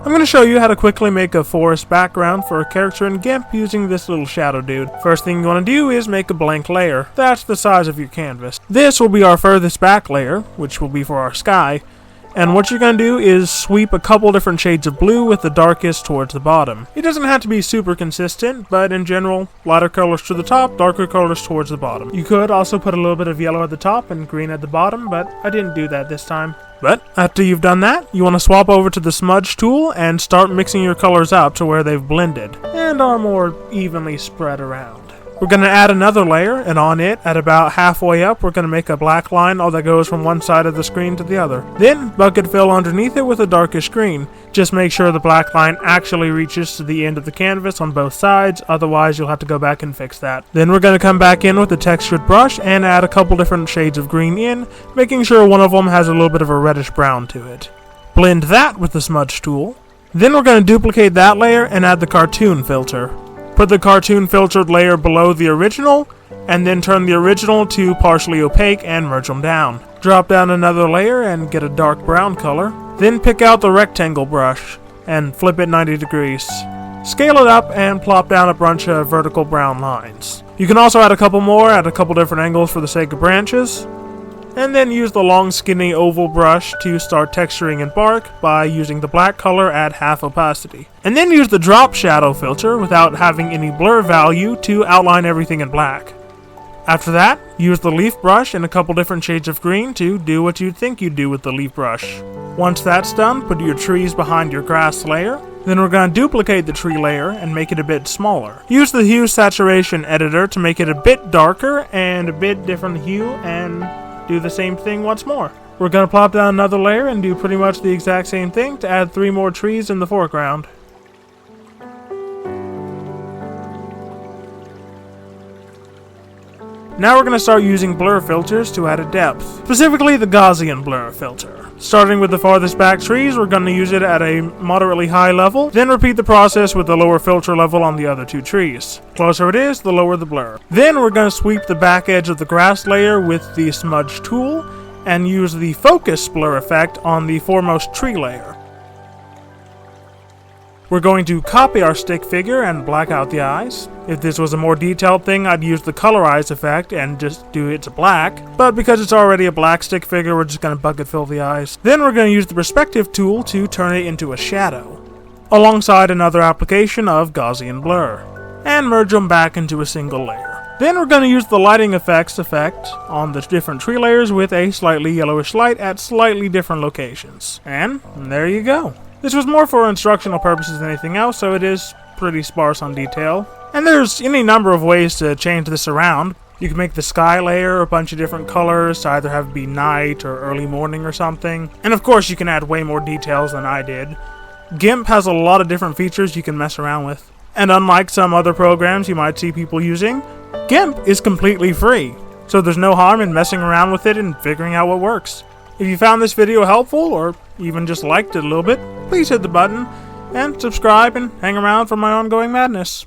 I'm going to show you how to quickly make a forest background for a character in GIMP using this little shadow dude. First thing you want to do is make a blank layer. That's the size of your canvas. This will be our furthest back layer, which will be for our sky. And what you're going to do is sweep a couple different shades of blue with the darkest towards the bottom. It doesn't have to be super consistent, but in general, lighter colors to the top, darker colors towards the bottom. You could also put a little bit of yellow at the top and green at the bottom, but I didn't do that this time. But after you've done that, you want to swap over to the smudge tool and start mixing your colors out to where they've blended and are more evenly spread around. We're going to add another layer, and on it, at about halfway up, we're going to make a black line that goes from one side of the screen to the other. Then, bucket fill underneath it with a darkish green. Just make sure the black line actually reaches to the end of the canvas on both sides, otherwise you'll have to go back and fix that. Then we're going to come back in with a textured brush and add a couple different shades of green in, making sure one of them has a little bit of a reddish brown to it. Blend that with the smudge tool. Then we're going to duplicate that layer and add the cartoon filter. Put the cartoon filtered layer below the original, and then turn the original to partially opaque and merge them down. Drop down another layer and get a dark brown color. Then pick out the rectangle brush and flip it 90 degrees. Scale it up and plop down a bunch of vertical brown lines. You can also add a couple more at a couple different angles for the sake of branches. And then use the long skinny oval brush to start texturing in bark by using the black color at half opacity. And then use the drop shadow filter without having any blur value to outline everything in black. After that, use the leaf brush in a couple different shades of green to do what you'd think you'd do with the leaf brush. Once that's done, put your trees behind your grass layer. Then we're going to duplicate the tree layer and make it a bit smaller. Use the hue saturation editor to make it a bit darker and a bit different hue, and do the same thing once more. We're going to plop down another layer and do pretty much the exact same thing to add 3 more trees in the foreground. Now we're going to start using blur filters to add a depth, specifically the Gaussian blur filter. Starting with the farthest back trees, we're going to use it at a moderately high level, then repeat the process with the lower filter level on the other 2 trees. The closer it is, the lower the blur. Then we're going to sweep the back edge of the grass layer with the smudge tool and use the focus blur effect on the foremost tree layer. We're going to copy our stick figure and black out the eyes. If this was a more detailed thing, I'd use the colorize effect and just do it to black, but because it's already a black stick figure, we're just going to bucket fill the eyes. Then we're going to use the perspective tool to turn it into a shadow, alongside another application of Gaussian blur, and merge them back into a single layer. Then we're going to use the lighting effects effect on the different tree layers with a slightly yellowish light at slightly different locations. And there you go. This was more for instructional purposes than anything else, so it is pretty sparse on detail. And there's any number of ways to change this around. You can make the sky layer a bunch of different colors to either have it be night or early morning or something. And of course you can add way more details than I did. GIMP has a lot of different features you can mess around with. And unlike some other programs you might see people using, GIMP is completely free. So there's no harm in messing around with it and figuring out what works. If you found this video helpful, or even just liked it a little bit, please hit the button and subscribe and hang around for my ongoing madness.